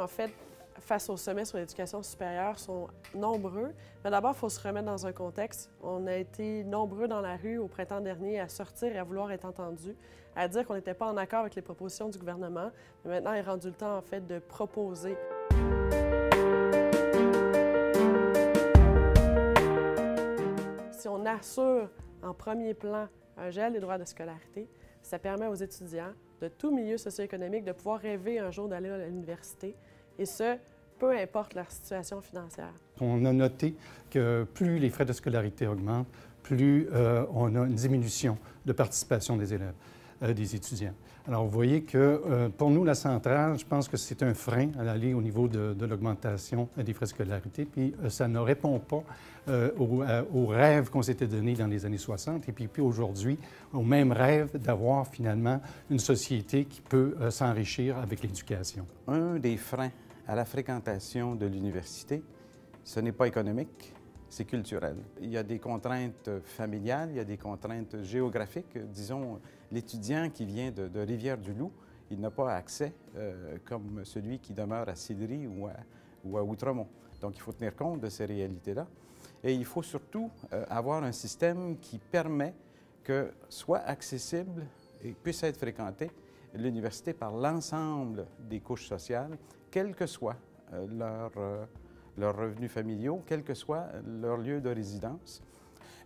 fait, face au sommet sur l'éducation supérieure, sont nombreux. Mais d'abord, il faut se remettre dans un contexte. On a été nombreux dans la rue au printemps dernier à sortir et à vouloir être entendus, à dire qu'on n'était pas en accord avec les propositions du gouvernement. Mais maintenant, il est rendu le temps, en fait, de proposer. Si on assure en premier plan un gel des droits de scolarité, ça permet aux étudiants de tout milieu socio-économique de pouvoir rêver un jour d'aller à l'université, et ce, peu importe leur situation financière. On a noté que plus les frais de scolarité augmentent, plus on a une diminution de participation des élèves, des étudiants. Alors, vous voyez que pour nous, la centrale, je pense que c'est un frein à aller au niveau de l'augmentation des frais de scolarité, puis ça ne répond pas aux rêves qu'on s'était donnés dans les années 60, et puis aujourd'hui, au même rêve d'avoir finalement une société qui peut s'enrichir avec l'éducation. Un des freins à la fréquentation de l'université, ce n'est pas économique, c'est culturel. Il y a des contraintes familiales, il y a des contraintes géographiques. Disons, l'étudiant qui vient de Rivière-du-Loup, il n'a pas accès comme celui qui demeure à Sillery ou à Outremont. Donc, il faut tenir compte de ces réalités-là. Et il faut surtout avoir un système qui permet que soit accessible et puisse être fréquenté l'université par l'ensemble des couches sociales, quels que soient leurs revenus familiaux, quel que soit leur lieu de résidence.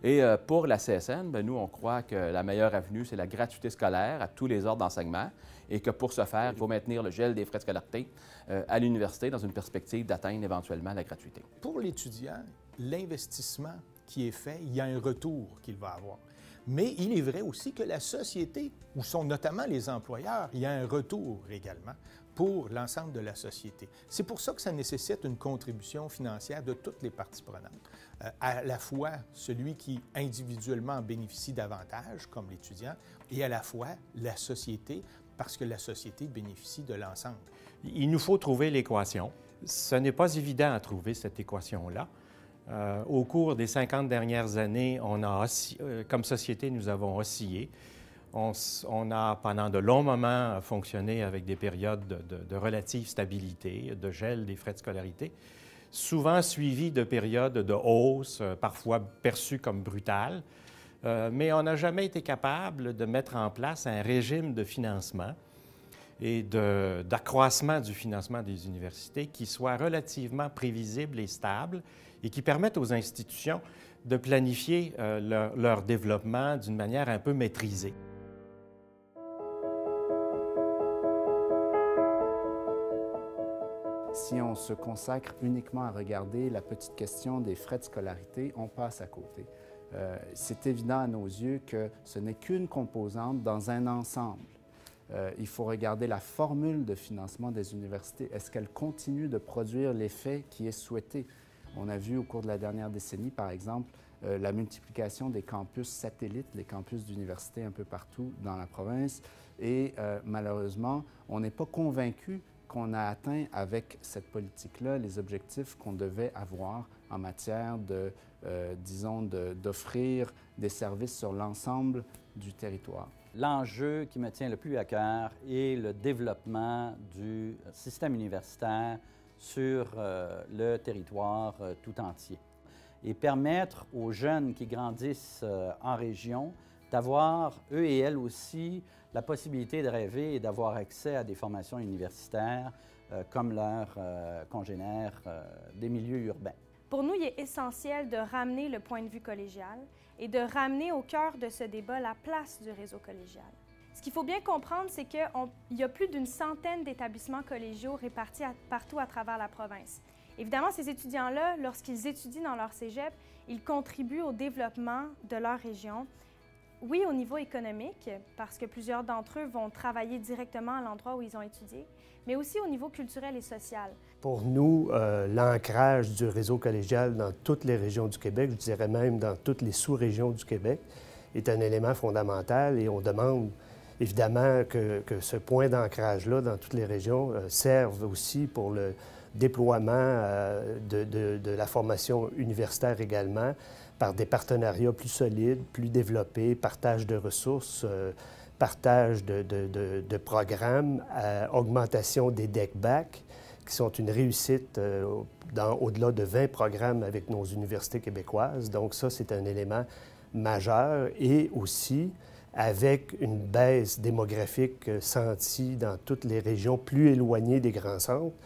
Et pour la CSN, bien, nous, on croit que la meilleure avenue, c'est la gratuité scolaire à tous les ordres d'enseignement et que pour ce faire, il faut maintenir le gel des frais de scolarité à l'université dans une perspective d'atteindre éventuellement la gratuité. Pour l'étudiant, l'investissement qui est fait, il y a un retour qu'il va avoir. Mais il est vrai aussi que la société, où sont notamment les employeurs, il y a un retour également pour l'ensemble de la société. C'est pour ça que ça nécessite une contribution financière de toutes les parties prenantes. À la fois celui qui individuellement bénéficie davantage, comme l'étudiant, et à la fois la société, parce que la société bénéficie de l'ensemble. Il nous faut trouver l'équation. Ce n'est pas évident à trouver cette équation-là. Au cours des 50 dernières années, comme société, nous avons oscillé. On a, pendant de longs moments, fonctionné avec des périodes de relative stabilité, de gel des frais de scolarité, souvent suivies de périodes de hausse, parfois perçues comme brutales. Mais on n'a jamais été capable de mettre en place un régime de financement et d'accroissement du financement des universités qui soit relativement prévisible et stable et qui permette aux institutions de planifier leur développement d'une manière un peu maîtrisée. Si on se consacre uniquement à regarder la petite question des frais de scolarité, on passe à côté. C'est évident à nos yeux que ce n'est qu'une composante dans un ensemble. Il faut regarder la formule de financement des universités. Est-ce qu'elle continue de produire l'effet qui est souhaité? On a vu au cours de la dernière décennie, par exemple, la multiplication des campus satellites, les campus d'universités un peu partout dans la province. Et malheureusement, on n'est pas convaincu qu'on a atteint avec cette politique-là les objectifs qu'on devait avoir en matière d'offrir des services sur l'ensemble du territoire. L'enjeu qui me tient le plus à cœur est le développement du système universitaire sur le territoire tout entier et permettre aux jeunes qui grandissent en région d'avoir, eux et elles aussi, la possibilité de rêver et d'avoir accès à des formations universitaires comme leurs congénères des milieux urbains. Pour nous, il est essentiel de ramener le point de vue collégial et de ramener au cœur de ce débat la place du réseau collégial. Ce qu'il faut bien comprendre, c'est qu'il y a plus d'une centaine d'établissements collégiaux répartis partout à travers la province. Évidemment, ces étudiants-là, lorsqu'ils étudient dans leur cégep, ils contribuent au développement de leur région. Oui, au niveau économique, parce que plusieurs d'entre eux vont travailler directement à l'endroit où ils ont étudié, mais aussi au niveau culturel et social. Pour nous, l'ancrage du réseau collégial dans toutes les régions du Québec, je dirais même dans toutes les sous-régions du Québec, est un élément fondamental et on demande évidemment que ce point d'ancrage-là dans toutes les régions serve aussi pour le déploiement de la formation universitaire également, par des partenariats plus solides, plus développés, partage de ressources, partage de programmes, augmentation des DEC-BAC, qui sont une réussite au-delà de 20 programmes avec nos universités québécoises. Donc ça, c'est un élément majeur et aussi avec une baisse démographique sentie dans toutes les régions plus éloignées des grands centres.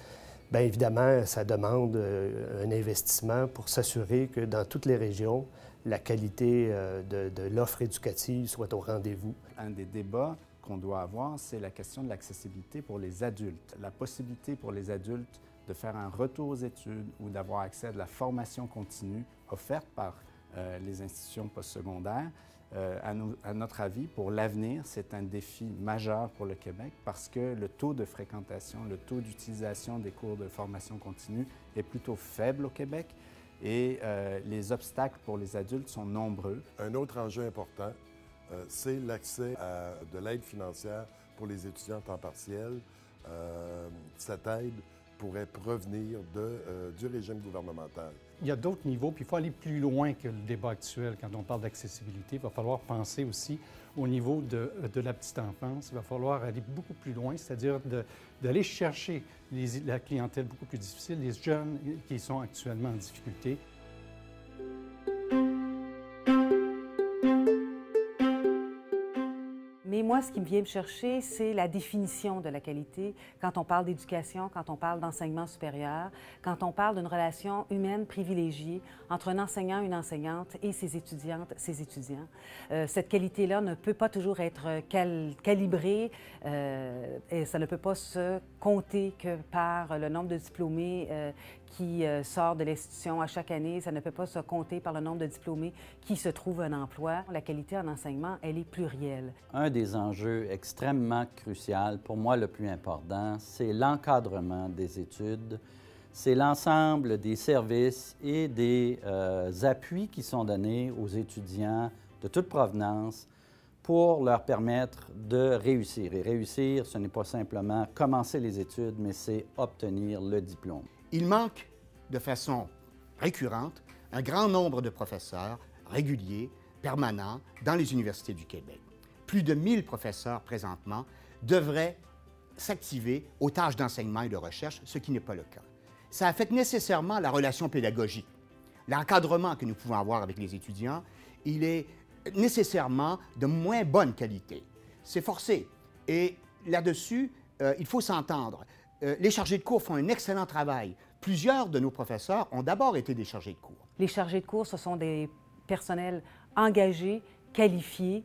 Bien évidemment, ça demande un investissement pour s'assurer que dans toutes les régions, la qualité de l'offre éducative soit au rendez-vous. Un des débats qu'on doit avoir, c'est la question de l'accessibilité pour les adultes. La possibilité pour les adultes de faire un retour aux études ou d'avoir accès à de la formation continue offerte par les institutions postsecondaires, à notre avis, pour l'avenir, c'est un défi majeur pour le Québec parce que le taux de fréquentation, le taux d'utilisation des cours de formation continue est plutôt faible au Québec et les obstacles pour les adultes sont nombreux. Un autre enjeu important, c'est l'accès à de l'aide financière pour les étudiants en temps partiel. Cette aide pourrait provenir du régime gouvernemental. Il y a d'autres niveaux, puis il faut aller plus loin que le débat actuel. Quand on parle d'accessibilité, il va falloir penser aussi au niveau de la petite enfance. Il va falloir aller beaucoup plus loin, c'est-à-dire d'aller chercher la clientèle beaucoup plus difficile, les jeunes qui sont actuellement en difficulté. Mais moi, ce qui vient me chercher, c'est la définition de la qualité quand on parle d'éducation, quand on parle d'enseignement supérieur, quand on parle d'une relation humaine privilégiée entre un enseignant, une enseignante et ses étudiantes, ses étudiants. Cette qualité-là ne peut pas toujours être calibrée et ça ne peut pas se compter que par le nombre de diplômés qui sortent de l'institution à chaque année. Ça ne peut pas se compter par le nombre de diplômés qui se trouvent un emploi. La qualité en enseignement, elle est plurielle. Un des enjeux extrêmement cruciaux, pour moi le plus important, c'est l'encadrement des études. C'est l'ensemble des services et des appuis qui sont donnés aux étudiants de toute provenance pour leur permettre de réussir. Et réussir, ce n'est pas simplement commencer les études, mais c'est obtenir le diplôme. Il manque de façon récurrente un grand nombre de professeurs réguliers, permanents, dans les universités du Québec. Plus de 1000 professeurs présentement devraient s'activer aux tâches d'enseignement et de recherche, ce qui n'est pas le cas. Ça affecte nécessairement la relation pédagogique. L'encadrement que nous pouvons avoir avec les étudiants, il est nécessairement de moins bonne qualité. C'est forcé. Et là-dessus, il faut s'entendre. Les chargés de cours font un excellent travail. Plusieurs de nos professeurs ont d'abord été des chargés de cours. Les chargés de cours, ce sont des personnels engagés, qualifiés,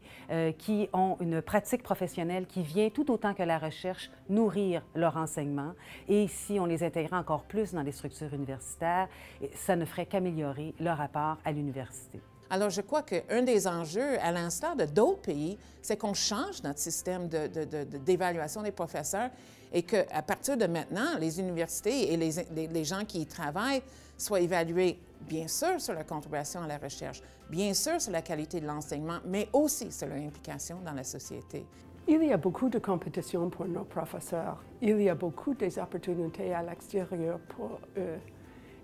qui ont une pratique professionnelle qui vient tout autant que la recherche nourrir leur enseignement. Et si on les intégrait encore plus dans les structures universitaires, ça ne ferait qu'améliorer leur rapport à l'université. Alors, je crois qu'un des enjeux, à l'instar de d'autres pays, c'est qu'on change notre système d'évaluation des professeurs et qu'à partir de maintenant, les universités et les gens qui y travaillent soient évalués, bien sûr, sur leur contribution à la recherche, bien sûr, sur la qualité de l'enseignement, mais aussi sur leur implication dans la société. Il y a beaucoup de compétition pour nos professeurs. Il y a beaucoup d'opportunités à l'extérieur pour eux.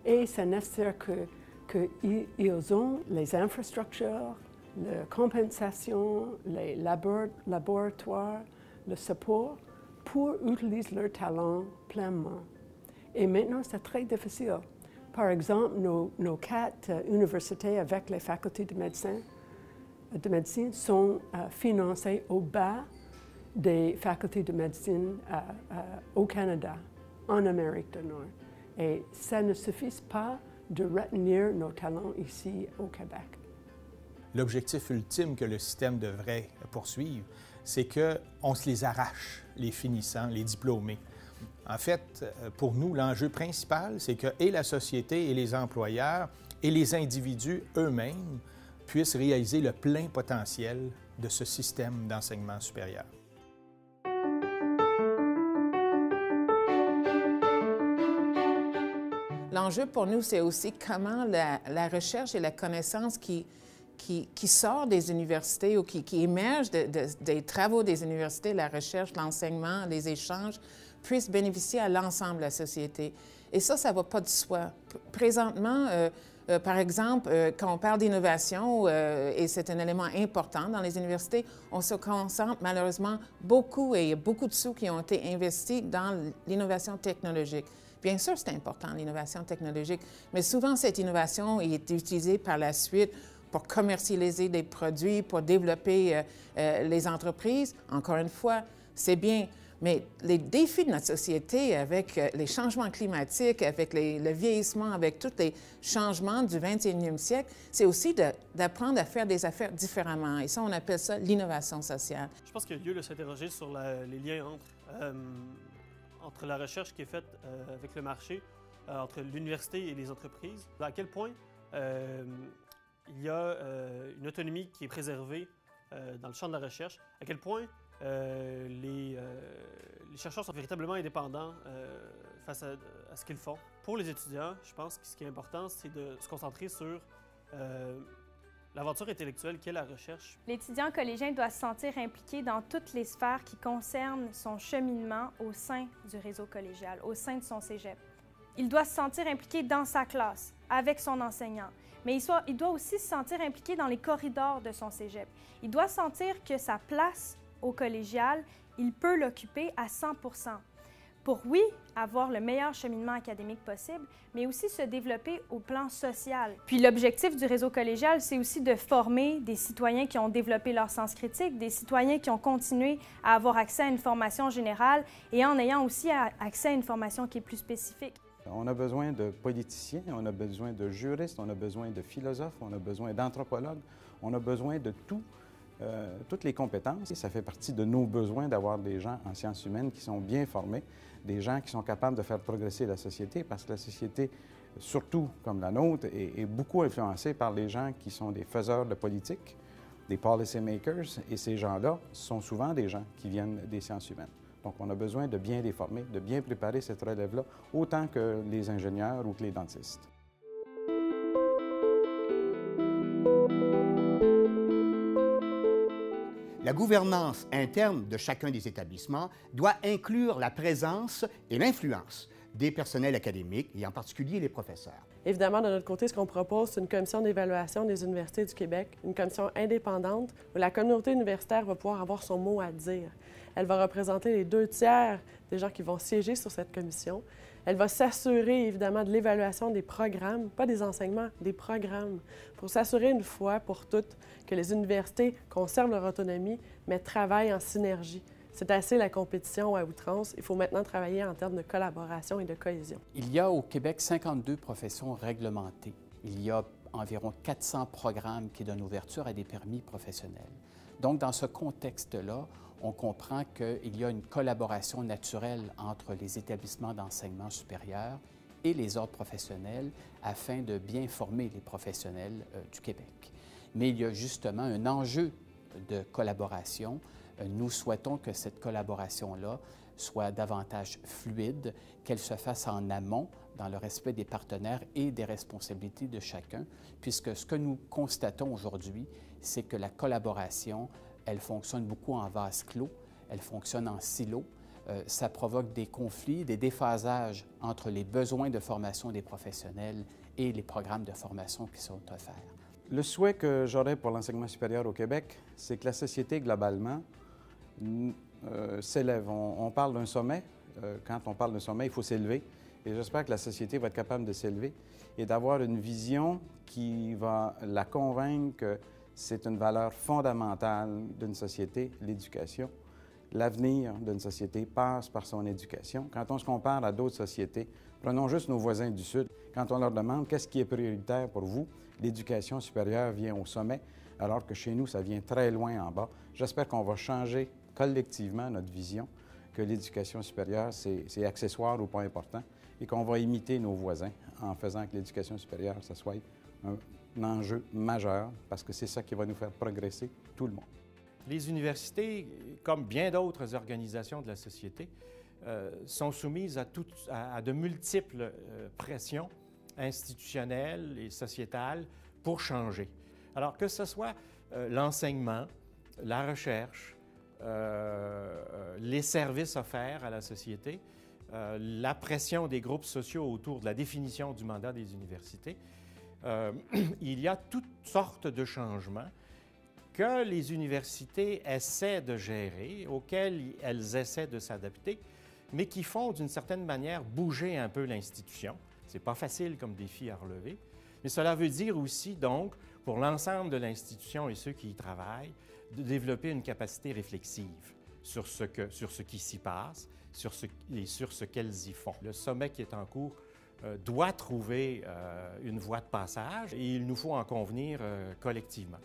Et c'est nécessaire qu'ils ont les infrastructures, la compensation, les laboratoires, le support pour utiliser leur talent pleinement. Et maintenant, c'est très difficile. Par exemple, nos 4 universités avec les facultés de médecine sont financées au bas des facultés de médecine au Canada, en Amérique du Nord. Et ça ne suffit pas de retenir nos talents ici au Québec. L'objectif ultime que le système devrait poursuivre, c'est qu'on se les arrache, les finissants, les diplômés. En fait, pour nous, l'enjeu principal, c'est que et la société et les employeurs et les individus eux-mêmes puissent réaliser le plein potentiel de ce système d'enseignement supérieur. L'enjeu pour nous, c'est aussi comment la recherche et la connaissance qui sort des universités ou qui émerge des travaux des universités, la recherche, l'enseignement, les échanges, puissent bénéficier à l'ensemble de la société. Et ça ne va pas de soi. Présentement, par exemple, quand on parle d'innovation, et c'est un élément important dans les universités, on se concentre malheureusement beaucoup, et il y a beaucoup de sous qui ont été investis dans l'innovation technologique. Bien sûr, c'est important, l'innovation technologique, mais souvent, cette innovation est utilisée par la suite pour commercialiser des produits, pour développer les entreprises. Encore une fois, c'est bien, mais les défis de notre société avec les changements climatiques, avec le vieillissement, avec tous les changements du 21e siècle, c'est aussi d'apprendre à faire des affaires différemment. Et ça, on appelle ça l'innovation sociale. Je pense qu'il y a lieu de s'interroger sur les liens entre la recherche qui est faite avec le marché, entre l'université et les entreprises. À quel point il y a une autonomie qui est préservée dans le champ de la recherche, à quel point les chercheurs sont véritablement indépendants face à ce qu'ils font. Pour les étudiants, je pense que ce qui est important, c'est de se concentrer sur l'aventure intellectuelle qu'est la recherche. L'étudiant collégien doit se sentir impliqué dans toutes les sphères qui concernent son cheminement au sein du réseau collégial, au sein de son cégep. Il doit se sentir impliqué dans sa classe, avec son enseignant, mais il doit aussi se sentir impliqué dans les corridors de son cégep. Il doit sentir que sa place au collégial, il peut l'occuper à 100 % pour, oui, avoir le meilleur cheminement académique possible, mais aussi se développer au plan social. Puis l'objectif du réseau collégial, c'est aussi de former des citoyens qui ont développé leur sens critique, des citoyens qui ont continué à avoir accès à une formation générale et en ayant aussi accès à une formation qui est plus spécifique. On a besoin de politiciens, on a besoin de juristes, on a besoin de philosophes, on a besoin d'anthropologues, on a besoin de toutes les compétences. Et ça fait partie de nos besoins d'avoir des gens en sciences humaines qui sont bien formés, des gens qui sont capables de faire progresser la société, parce que la société, surtout comme la nôtre, est beaucoup influencée par les gens qui sont des faiseurs de politique, des policy makers, et ces gens-là sont souvent des gens qui viennent des sciences humaines. Donc, on a besoin de bien les former, de bien préparer cette relève-là, autant que les ingénieurs ou que les dentistes. La gouvernance interne de chacun des établissements doit inclure la présence et l'influence des personnels académiques, et en particulier les professeurs. Évidemment, de notre côté, ce qu'on propose, c'est une commission d'évaluation des universités du Québec, une commission indépendante où la communauté universitaire va pouvoir avoir son mot à dire. Elle va représenter les 2/3 des gens qui vont siéger sur cette commission. Elle va s'assurer, évidemment, de l'évaluation des programmes, pas des enseignements, des programmes, pour s'assurer une fois pour toutes que les universités conservent leur autonomie, mais travaillent en synergie. C'est assez la compétition à outrance. Il faut maintenant travailler en termes de collaboration et de cohésion. Il y a au Québec 52 professions réglementées. Il y a environ 400 programmes qui donnent ouverture à des permis professionnels. Donc, dans ce contexte-là, on comprend qu'il y a une collaboration naturelle entre les établissements d'enseignement supérieur et les ordres professionnels afin de bien former les professionnels du Québec. Mais il y a justement un enjeu de collaboration. Nous souhaitons que cette collaboration-là soit davantage fluide, qu'elle se fasse en amont, dans le respect des partenaires et des responsabilités de chacun, puisque ce que nous constatons aujourd'hui, c'est que la collaboration, elle fonctionne beaucoup en vase clos, elle fonctionne en silo. Ça provoque des conflits, des déphasages entre les besoins de formation des professionnels et les programmes de formation qui sont offerts. Le souhait que j'aurais pour l'enseignement supérieur au Québec, c'est que la société, globalement, s'élève. On parle d'un sommet. Quand on parle d'un sommet, il faut s'élever. Et j'espère que la société va être capable de s'élever et d'avoir une vision qui va la convaincre que c'est une valeur fondamentale d'une société, l'éducation. L'avenir d'une société passe par son éducation. Quand on se compare à d'autres sociétés, prenons juste nos voisins du Sud. Quand on leur demande qu'est-ce qui est prioritaire pour vous, l'éducation supérieure vient au sommet, alors que chez nous, ça vient très loin en bas. J'espère qu'on va changer collectivement notre vision, que l'éducation supérieure, c'est accessoire ou pas important, et qu'on va imiter nos voisins en faisant que l'éducation supérieure, ça soit un enjeu majeur, parce que c'est ça qui va nous faire progresser tout le monde. Les universités, comme bien d'autres organisations de la société, sont soumises à de multiples pressions institutionnelles et sociétales pour changer. Alors que ce soit l'enseignement, la recherche, les services offerts à la société, la pression des groupes sociaux autour de la définition du mandat des universités, il y a toutes sortes de changements que les universités essaient de gérer, auxquels elles essaient de s'adapter. mais qui font d'une certaine manière bouger un peu l'institution. Ce n'est pas facile comme défi à relever, mais cela veut dire aussi, donc, pour l'ensemble de l'institution et ceux qui y travaillent, de développer une capacité réflexive sur ce qui s'y passe et sur ce qu'elles y font. Le sommet qui est en cours doit trouver une voie de passage et il nous faut en convenir collectivement.